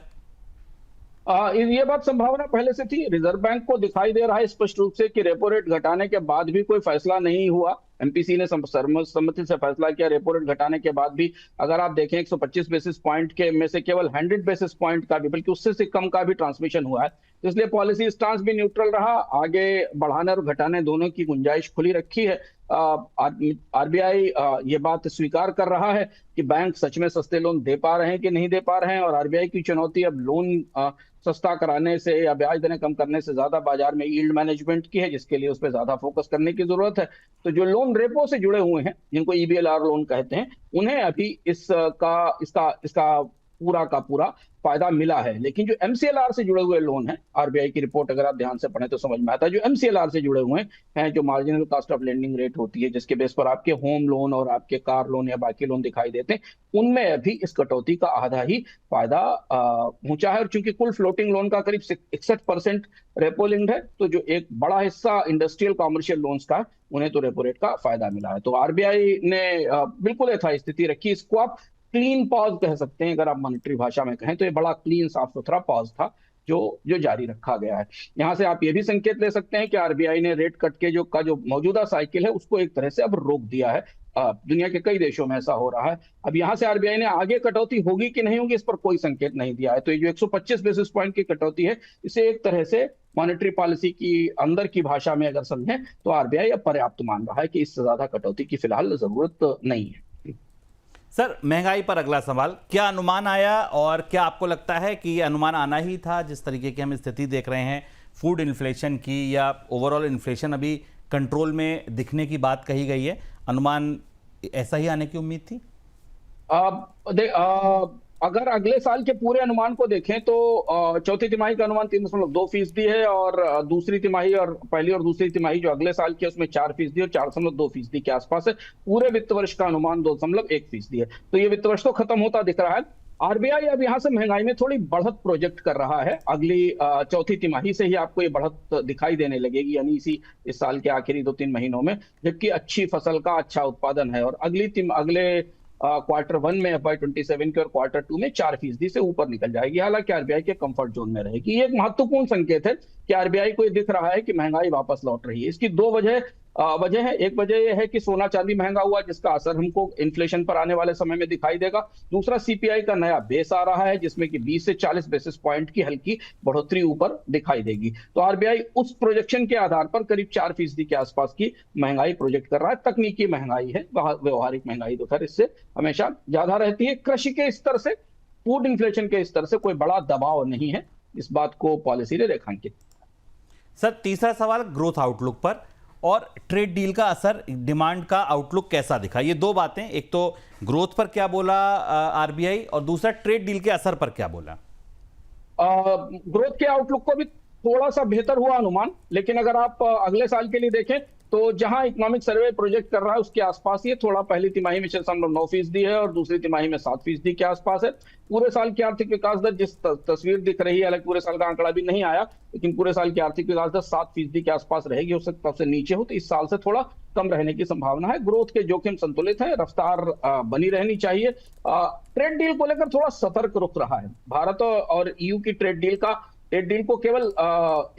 ये बात संभावना पहले से थी। रिजर्व बैंक को दिखाई दे रहा है स्पष्ट रूप से कि रेपो रेट घटाने के बाद भी कोई फैसला नहीं हुआ। एमपीसी ने सर्वसम्मति से फैसला किया रेपो रेट घटाने के बाद भी। अगर आप देखें 125 बेसिस पॉइंट के में से केवल 100 बेसिस पॉइंट का भी, बल्कि उससे से कम का भी ट्रांसमिशन हुआ है, तो इसलिए पॉलिसी स्टांस भी न्यूट्रल रहा। आगे बढ़ाने और घटाने दोनों की गुंजाइश खुली रखी है। आरबीआई ये बात स्वीकार कर रहा है कि बैंक सच में सस्ते लोन दे पा रहे हैं कि नहीं दे पा रहे हैं, और आरबीआई की चुनौती अब लोन सस्ता कराने से या ब्याज दरें कम करने से ज्यादा बाजार में यील्ड मैनेजमेंट की है, जिसके लिए उस पर ज्यादा फोकस करने की जरूरत है। तो जो लोन रेपो से जुड़े हुए हैं, जिनको ईबीएलआर लोन कहते हैं, उन्हें अभी इसका पूरा का पूरा फायदा मिला है। लेकिन जो एमसीएलआर से जुड़े हुए लोन हैं, आरबीआई की रिपोर्ट अगर आप ध्यान से पढ़ें तो समझ में आता है, जो एमसीएलआर से जुड़े हुए हैं, जो marginal cost of lending rate होती है, जिसके बेस पर आपके होम लोन और आपके कार लोन या बाकी लोन दिखाई देते हैं, उनमें अभी इस कटौती का आधा ही फायदा पहुंचा है। और चूंकि कुल फ्लोटिंग लोन का करीब 61% रेपो लिंक्ड है, तो जो एक बड़ा हिस्सा इंडस्ट्रियल कॉमर्शियल लोन्स का, उन्हें तो रेपो रेट का फायदा मिला है। तो आरबीआई ने बिल्कुल यथास्थिति रखी। इसको आप क्लीन पॉज कह सकते हैं, अगर आप मॉनेटरी भाषा में कहें तो ये बड़ा क्लीन साफ सुथरा पॉज था जो जारी रखा गया है। यहां से आप ये भी संकेत ले सकते हैं कि आरबीआई ने रेट कट के जो मौजूदा साइकिल है उसको एक तरह से अब रोक दिया है। दुनिया के कई देशों में ऐसा हो रहा है। अब यहां से आरबीआई ने आगे कटौती होगी कि नहीं होगी, इस पर कोई संकेत नहीं दिया है। तो ये जो 125 बेसिस पॉइंट की कटौती है, इसे एक तरह से मॉनेटरी पॉलिसी की अंदर की भाषा में अगर समझें तो आरबीआई अब पर्याप्त मान रहा है कि इससे ज्यादा कटौती की फिलहाल जरूरत नहीं है। सर, महंगाई पर अगला सवाल, क्या अनुमान आया और क्या आपको लगता है कि ये अनुमान आना ही था? जिस तरीके की हम स्थिति देख रहे हैं फूड इन्फ्लेशन की या ओवरऑल इन्फ्लेशन अभी कंट्रोल में दिखने की बात कही गई है, अनुमान ऐसा ही आने की उम्मीद थी? अगर अगले साल के पूरे अनुमान को देखें तो चौथी तिमाही का अनुमान 3.2% है, और दूसरी तिमाही और पहली और दूसरी तिमाही जो अगले साल की है उसमें 4% और 4.2% के आसपास है। पूरे वित्त वर्ष का अनुमान 2.1% है। तो ये वित्त वर्ष तो खत्म होता दिख रहा है। आरबीआई अब यहां से महंगाई में थोड़ी बढ़त प्रोजेक्ट कर रहा है। अगली चौथी तिमाही से ही आपको ये बढ़त दिखाई देने लगेगी, यानी इस साल के आखिरी 2-3 महीनों में, जबकि अच्छी फसल का अच्छा उत्पादन है। और अगले क्वार्टर 1 में FY27 के और क्वार्टर 2 में 4% से ऊपर निकल जाएगी। हालांकि आरबीआई के कंफर्ट जोन में रहेगी। ये एक महत्वपूर्ण संकेत है कि आरबीआई को ये दिख रहा है कि महंगाई वापस लौट रही है। इसकी दो वजह है। एक वजह यह है कि सोना चांदी महंगा हुआ, जिसका असर हमको इन्फ्लेशन पर आने वाले समय में दिखाई देगा। दूसरा, सीपीआई का नया बेस आ रहा है, जिसमें कि 20 से 40 बेसिस पॉइंट की हल्की बढ़ोतरी ऊपर दिखाई देगी। तो आरबीआई उस प्रोजेक्शन के आधार पर करीब 4% के आसपास की महंगाई प्रोजेक्ट कर रहा है। तकनीकी महंगाई है, व्यवहारिक महंगाई तो खैर इससे हमेशा ज्यादा रहती है। कृषि के स्तर से, फूड इन्फ्लेशन के स्तर से कोई बड़ा दबाव नहीं है, इस बात को पॉलिसी ने रेखांकित। सर, तीसरा सवाल ग्रोथ आउटलुक पर और ट्रेड डील का असर, डिमांड का आउटलुक कैसा दिखा? ये दो बातें, एक तो ग्रोथ पर क्या बोला आरबीआई और दूसरा ट्रेड डील के असर पर क्या बोला? ग्रोथ के आउटलुक को भी थोड़ा सा बेहतर हुआ अनुमान, लेकिन अगर आप अगले साल के लिए देखें तो जहां इकोनॉमिक सर्वे प्रोजेक्ट कर रहा है उसके आसपास ये थोड़ा पहली तिमाही में 6.9% है और दूसरी तिमाही में 7% के आसपास है। पूरे साल की आर्थिक विकास दर जिस तस्वीर दिख रही है, हालांकि पूरे साल का आंकड़ा भी नहीं आया, लेकिन पूरे साल की आर्थिक विकास दर 7% के आसपास रहेगी। हो सकता है सबसे नीचे हो, तो इस साल से थोड़ा कम रहने की संभावना है। ग्रोथ के जोखिम संतुलित है, रफ्तार बनी रहनी चाहिए। ट्रेड डील को लेकर थोड़ा सतर्क रुख रहा है भारत और ईयू की ट्रेड डील को केवल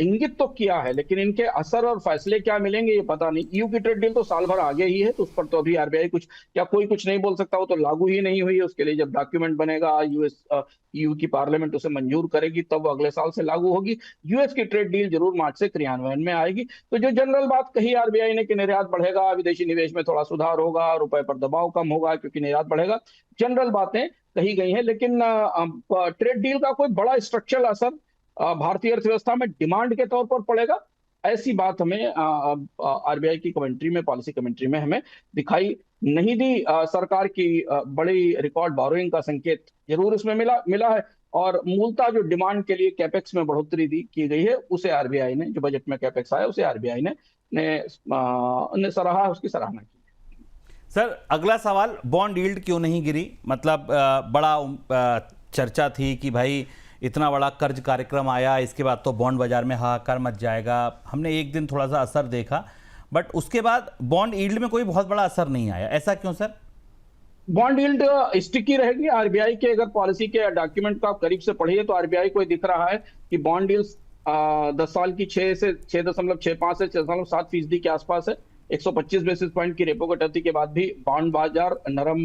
इंगित तो किया है, लेकिन इनके असर और फैसले क्या मिलेंगे ये पता नहीं। ईयू की ट्रेड डील तो साल भर आगे ही है, तो उस पर तो अभी आरबीआई कोई कुछ नहीं बोल सकता। वो तो लागू ही नहीं हुई है। उसके लिए जब डॉक्यूमेंट बनेगा, ईयू की पार्लियामेंट उसे मंजूर करेगी, तब अगले साल से लागू होगी। यूएस की ट्रेड डील जरूर मार्च से क्रियान्वयन में आएगी। तो जो जनरल बात कही आरबीआई ने कि निर्यात बढ़ेगा, विदेशी निवेश में थोड़ा सुधार होगा, रुपए पर दबाव कम होगा क्योंकि निर्यात बढ़ेगा, जनरल बातें कही गई हैं। लेकिन ट्रेड डील का कोई बड़ा स्ट्रक्चरल असर भारतीय अर्थव्यवस्था में डिमांड के तौर पर पड़ेगा, ऐसी बात हमें आरबीआई की कमेंट्री में, पॉलिसी कमेंट्री में हमें दिखाई नहीं दी। सरकार की बड़ी रिकॉर्ड बोरोइंग का संकेत जरूर इसमें मिला है, और मूलतः जो डिमांड के लिए कैपेक्स में बढ़ोतरी की गई है, उसे आरबीआई ने, जो बजट में कैपेक्स आया उसे आरबीआई ने सराहा, उसकी सराहना की। सर, अगला सवाल, बॉन्ड यील्ड क्यों नहीं गिरी? मतलब बड़ा चर्चा थी कि भाई इतना बड़ा कर्ज कार्यक्रम आया, इसके बाद तो बॉन्ड बाजार में हाहाकार मच जाएगा। हमने एक दिन थोड़ा सा असर देखा, बट उसके बाद बॉन्ड यील्ड में कोई बहुत बड़ा असर नहीं आया। ऐसा क्यों सर? बॉन्ड यील्ड स्टिकी रहेगी। आरबीआई के अगर पॉलिसी के डॉक्यूमेंट को आप करीब से पढ़िए तो आरबीआई को दिख रहा है कि बॉन्ड यील्ड 10 साल की 6.65 से 6.7% के आसपास है। 125 बेसिस पॉइंट की रेपो कटौती के बाद भी बॉन्ड बाजार नरम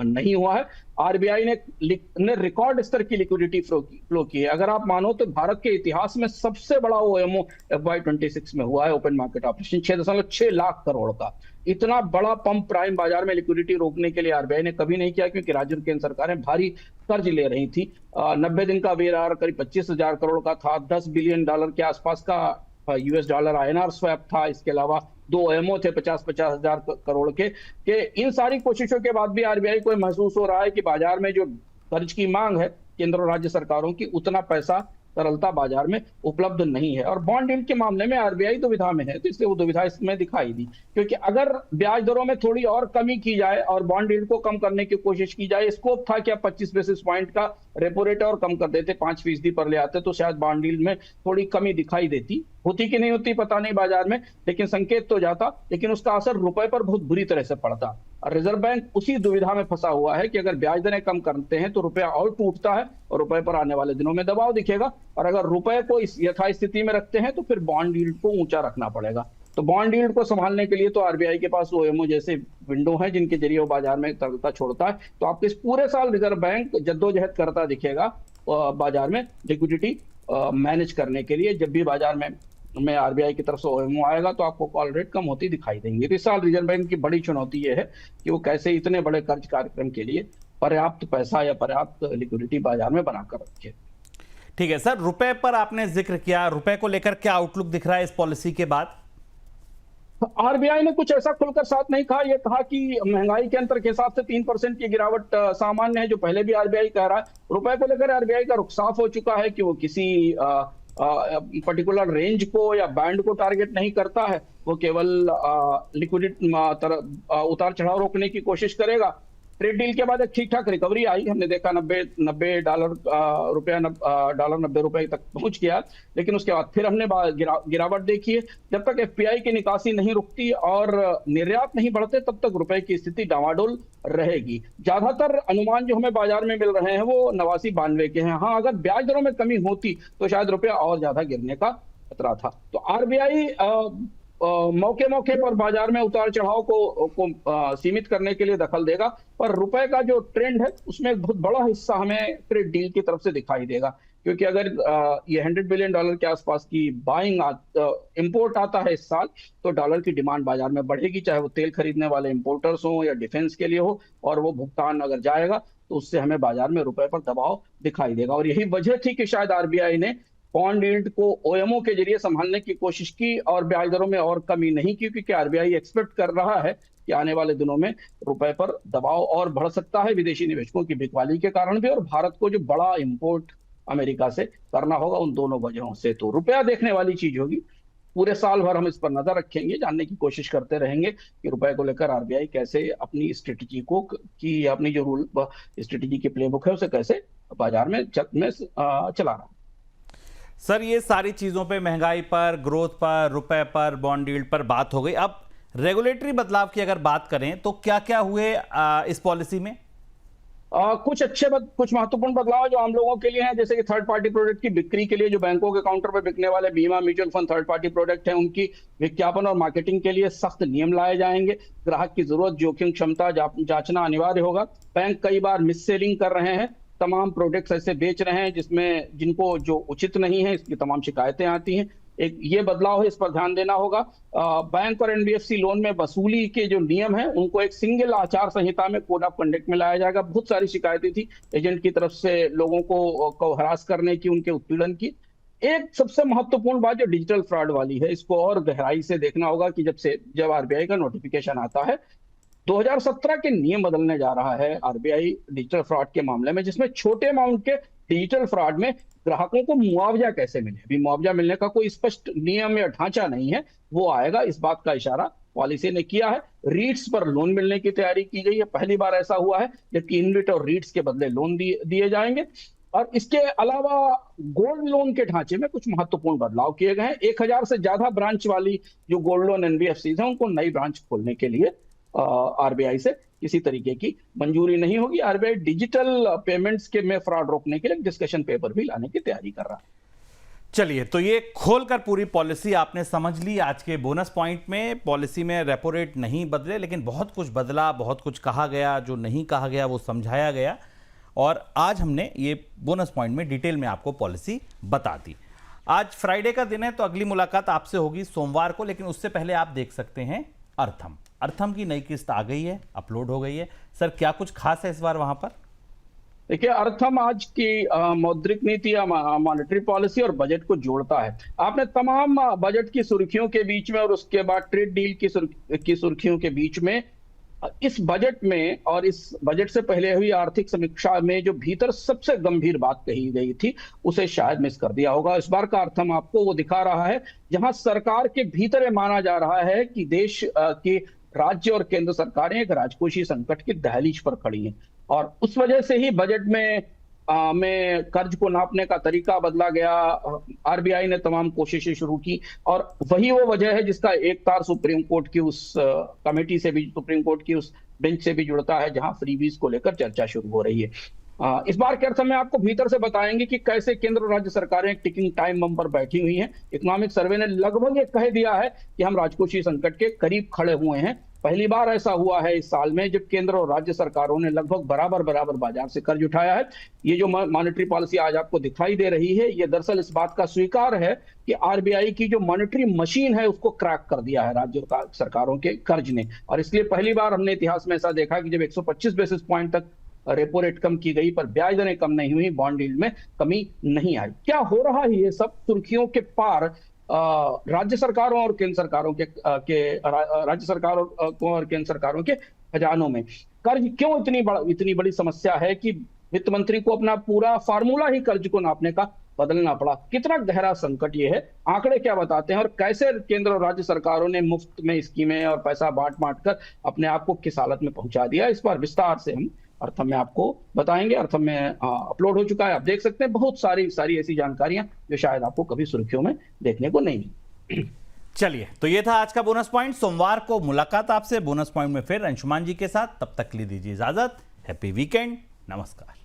नहीं हुआ है। आरबीआई ने रिकॉर्ड स्तर की लिक्विडिटी फ्लो की है। अगर आप मानो तो भारत के इतिहास में सबसे बड़ा ओएमओ FY26 में हुआ है, open market operation, 6.6 lakh crore का। इतना बड़ा पंप प्राइम बाजार में लिक्विडिटी रोकने के लिए आरबीआई ने कभी नहीं किया, क्योंकि राज्य और केंद्र सरकारें भारी कर्ज ले रही थी। 90 दिन का वेआर करीब 25,000 करोड़ का था। $10 बिलियन के आसपास का US डॉलर INR स्वैप था। इसके अलावा 2 OMO थे 50-50 हजार करोड़ के। इन सारी कोशिशों के बाद भी आरबीआई को महसूस हो रहा है कि बाजार में जो कर्ज की मांग है केंद्र और राज्य सरकारों की, उतना पैसा तरलता बाजार में उपलब्ध नहीं है। और बॉन्ड यील्ड के मामले में आरबीआई दुविधा में है, तो इसलिए वो दुविधा इसमें दिखाई दी, क्योंकि अगर ब्याज दरों में थोड़ी और कमी की जाए और बॉन्ड यील्ड को कम करने की कोशिश की जाए, स्कोप था कि आप 25 बेसिस पॉइंट का रेपो रेट और कम कर देते, 5% पर ले आते, तो शायद बॉन्ड यील्ड में थोड़ी कमी दिखाई देती। होती कि नहीं होती पता नहीं बाजार में, लेकिन संकेत तो जाता, लेकिन उसका असर रुपए पर बहुत बुरी तरह से पड़ता। और रिजर्व बैंक उसी दुविधा में फंसा हुआ है कि अगर ब्याज दरें कम करते हैं तो रुपया और टूटता है और रुपए पर आने वाले दिनों में दबाव दिखेगा, और अगर रुपए को इस यथास्थिति में रखते हैं तो फिर बॉन्ड यील्ड को ऊंचा रखना पड़ेगा। तो बॉन्ड यील्ड को संभालने के लिए तो आरबीआई के पास ओएमओ जैसे विंडो है जिनके जरिए वो बाजार में तरलता छोड़ता है। तो आपको इस पूरे साल रिजर्व बैंक जद्दोजहद करता दिखेगा बाजार में लिक्विडिटी मैनेज करने के लिए। जब भी बाजार में आरबीआई की तरफ से ओएमओ आएगा तो आपको कॉल रेट कम होती दिखाई देंगी। तो इस साल रिजर्व बैंक की बड़ी चुनौती ये है कि वो कैसे इतने बड़े कर्ज कार्यक्रम के लिए पर्याप्त पैसा या पर्याप्त लिक्विडिटी बाजार में बनाकर रखे। ठीक है सर, रुपए पर आपने जिक्र किया, रुपए को लेकर क्या आउटलुक दिख रहा है इस पॉलिसी के बाद? आरबीआई ने कुछ ऐसा खुलकर साथ नहीं कहा, यह कहा कि महंगाई के अंतर के हिसाब से 3% की गिरावट सामान्य है, जो पहले भी आरबीआई कह रहा है। रुपए को लेकर आरबीआई का रुख साफ हो चुका है कि वो किसी पर्टिकुलर रेंज को या बैंड को टारगेट नहीं करता है, वो केवल लिक्विडिटी उतार चढ़ाव रोकने की कोशिश करेगा। ट्रेड डील के बाद एक ठीक ठाक रिकवरी आई, हमने देखा $90 डॉलर 90 रुपए तक पहुंच गया, लेकिन उसके बाद फिर हमने गिरावट देखी है। जब तक एफपीआई की निकासी नहीं रुकती और निर्यात नहीं बढ़ते तब तक रुपए की स्थिति डावाडोल रहेगी। ज्यादातर अनुमान जो हमें बाजार में मिल रहे हैं वो 89-92 के हैं। हाँ, अगर ब्याज दरों में कमी होती तो शायद रुपया और ज्यादा गिरने का खतरा था। तो आरबीआई मौके मौके पर बाजार में उतार चढ़ाव को सीमित करने के लिए दखल देगा, पर रुपए का जो ट्रेंड है उसमें एक बहुत बड़ा हिस्सा हमें ट्रेड डील की तरफ से दिखाई देगा। क्योंकि अगर ये $100 बिलियन के आसपास की बाइंग इंपोर्ट आता है इस साल, तो डॉलर की डिमांड बाजार में बढ़ेगी, चाहे वो तेल खरीदने वाले इंपोर्टर्स हो या डिफेंस के लिए हो, और वो भुगतान अगर जाएगा तो उससे हमें बाजार में रुपए पर दबाव दिखाई देगा। और यही वजह थी कि शायद आरबीआई ने बॉन्ड यील्ड को ओएमओ के जरिए संभालने की कोशिश की और ब्याज दरों में और कमी नहीं की, क्योंकि आरबीआई एक्सपेक्ट कर रहा है कि आने वाले दिनों में रुपए पर दबाव और बढ़ सकता है, विदेशी निवेशकों की बिकवाली के कारण भी, और भारत को जो बड़ा इंपोर्ट अमेरिका से करना होगा उन दोनों वजहों से। तो रुपया देखने वाली चीज होगी। पूरे साल भर हम इस पर नजर रखेंगे, जानने की कोशिश करते रहेंगे कि रुपए को लेकर आरबीआई कैसे अपनी स्ट्रेटेजी को की अपनी जो रूल स्ट्रेटेजी की प्लेबुक है उसे कैसे बाजार में चला रहा है। सर, ये सारी चीजों पे, महंगाई पर, ग्रोथ पर, रुपए पर, बॉन्ड यील्ड पर बात हो गई। अब रेगुलेटरी बदलाव की अगर बात करें तो क्या क्या हुए इस पॉलिसी में? कुछ महत्वपूर्ण बदलाव जो आम लोगों के लिए हैं, जैसे कि थर्ड पार्टी प्रोडक्ट की बिक्री के लिए जो बैंकों के काउंटर पर बिकने वाले बीमा, mutual fund, third party product हैं, उनकी विज्ञापन और मार्केटिंग के लिए सख्त नियम लाए जाएंगे। ग्राहक की जरूरत, जोखिम क्षमता जांचना अनिवार्य होगा। बैंक कई बार मिस सेलिंग कर रहे हैं, तमाम प्रोडक्ट्स ऐसे बेच रहे हैं जिनको जो उचित नहीं है, इसकी तमाम शिकायतें आती हैं। एक ये बदलाव है, इस पर ध्यान देना होगा। बैंक और एनबीएफसी लोन में वसूली के जो नियम है उनको एक सिंगल आचार संहिता में, कोड ऑफ कंडक्ट में लाया जाएगा। बहुत सारी शिकायतें थी एजेंट की तरफ से लोगों को हरास करने की, उनके उत्पीड़न की। एक सबसे महत्वपूर्ण बात जो डिजिटल फ्रॉड वाली है, इसको और गहराई से देखना होगा कि जब आरबीआई का नोटिफिकेशन आता है, 2017 के नियम बदलने जा रहा है आरबीआई डिजिटल फ्रॉड के मामले में, जिसमें छोटे अमाउंट के डिजिटल फ्रॉड में ग्राहकों को मुआवजा कैसे मिले। अभी मुआवजा मिलने का कोई स्पष्ट नियम या ढांचा नहीं है, वो आएगा, इस बात का इशारा पॉलिसी ने किया है। रीट्स पर लोन मिलने की तैयारी की गई है, पहली बार ऐसा हुआ है, जबकि इनविट और रीट्स के बदले लोन दिए जाएंगे। और इसके अलावा गोल्ड लोन के ढांचे में कुछ महत्वपूर्ण बदलाव किए गए हैं। 1000 से ज्यादा ब्रांच वाली जो गोल्ड लोन एनबीएफसी है, उनको नई ब्रांच खोलने के लिए आरबीआई से किसी तरीके की मंजूरी नहीं होगी। आरबीआई डिजिटल पेमेंट्स के में फ्रॉड रोकने के लिए डिस्कशन पेपर भी लाने की तैयारी कर रहा है। चलिए, तो ये खोलकर पूरी पॉलिसी आपने समझ ली। आज के बोनस पॉइंट में पॉलिसी में रेपो रेट नहीं बदले, लेकिन बहुत कुछ बदला, बहुत कुछ कहा गया, जो नहीं कहा गया वो समझाया गया, और आज हमने ये बोनस पॉइंट में डिटेल में आपको पॉलिसी बता दी। आज फ्राइडे का दिन है, तो अगली मुलाकात आपसे होगी सोमवार को, लेकिन उससे पहले आप देख सकते हैं अर्थम की नई किस्त आ गई है, अपलोड हो गई है। सर, क्या कुछ खास है इस बार वहां पर? देखिए, अर्थम आज की मौद्रिक नीति या मॉनेटरी पॉलिसी और बजट को जोड़ता है। आपने तमाम बजट की सुर्खियों के बीच में और उसके बाद ट्रेड डील की सुर्खियों के बीच में इस बजट में और इस बजट से पहले हुई आर्थिक समीक्षा में जो भीतर सबसे गंभीर बात कही गई थी उसे शायद मिस कर दिया होगा। इस बार का अर्थ हम आपको वो दिखा रहा है जहां सरकार के भीतर ये माना जा रहा है कि देश की राज्य और केंद्र सरकारें एक राजकोषीय संकट की दहलीज पर खड़ी हैं और उस वजह से ही बजट में कर्ज को नापने का तरीका बदला गया। आरबीआई ने तमाम कोशिशें शुरू की और वही वो वजह है जिसका एक तार सुप्रीम कोर्ट की उस कमेटी से भी, सुप्रीम कोर्ट की उस बेंच से भी जुड़ता है जहां फ्रीबीज को लेकर चर्चा शुरू हो रही है। इस बार के अर्थ में आपको भीतर से बताएंगे कि कैसे केंद्र और राज्य सरकारें एक टिकिंग टाइम बम पर बैठी हुई हैं। इकोनॉमिक सर्वे ने लगभग ये कह दिया है कि हम राजकोषीय संकट के करीब खड़े हुए हैं। पहली बार ऐसा हुआ है इस साल में जब केंद्र और राज्य सरकारों ने लगभग बराबर बाजार से कर्ज उठाया है। ये जो मॉनेटरी पॉलिसी आज आपको दिखाई दे रही है, ये दरअसल इस बात का स्वीकार है कि आरबीआई की जो मॉनेटरी मशीन है उसको क्रैक कर दिया है राज्य सरकारों के कर्ज ने। और इसलिए पहली बार हमने इतिहास में ऐसा देखा कि जब 125 बेसिस पॉइंट तक रेपो रेट कम की गई पर ब्याज दरें कम नहीं हुई, बॉन्ड यील्ड में कमी नहीं आई। क्या हो रहा है ये सब सुर्खियों के पार राज्य सरकारों और केंद्र सरकारों राज्य सरकारों को और केंद्र सरकारों के खजानों में कर्ज क्यों इतनी बड़ी समस्या है कि वित्त मंत्री को अपना पूरा फार्मूला ही कर्ज को नापने का बदलना पड़ा। कितना गहरा संकट ये है, आंकड़े क्या बताते हैं और कैसे केंद्र और राज्य सरकारों ने मुफ्त में स्कीमें और पैसा बांट कर अपने आप को किस हालत में पहुंचा दिया। इस पर विस्तार से हम अर्थम में आपको बताएंगे। अर्थम में अपलोड हो चुका है, आप देख सकते हैं। बहुत सारी ऐसी जानकारियां जो शायद आपको कभी सुर्खियों में देखने को नहीं मिली। चलिए, तो ये था आज का बोनस पॉइंट। सोमवार को मुलाकात आपसे बोनस पॉइंट में फिर अंशुमान जी के साथ। तब तक ले दीजिए इजाजत। हैप्पी वीकेंड, नमस्कार।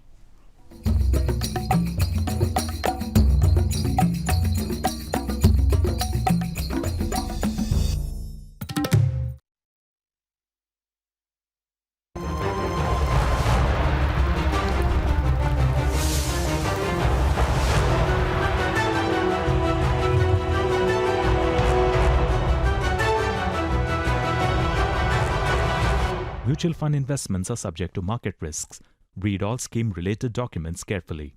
Mutual fund investments are subject to market risks. Read all scheme-related documents carefully.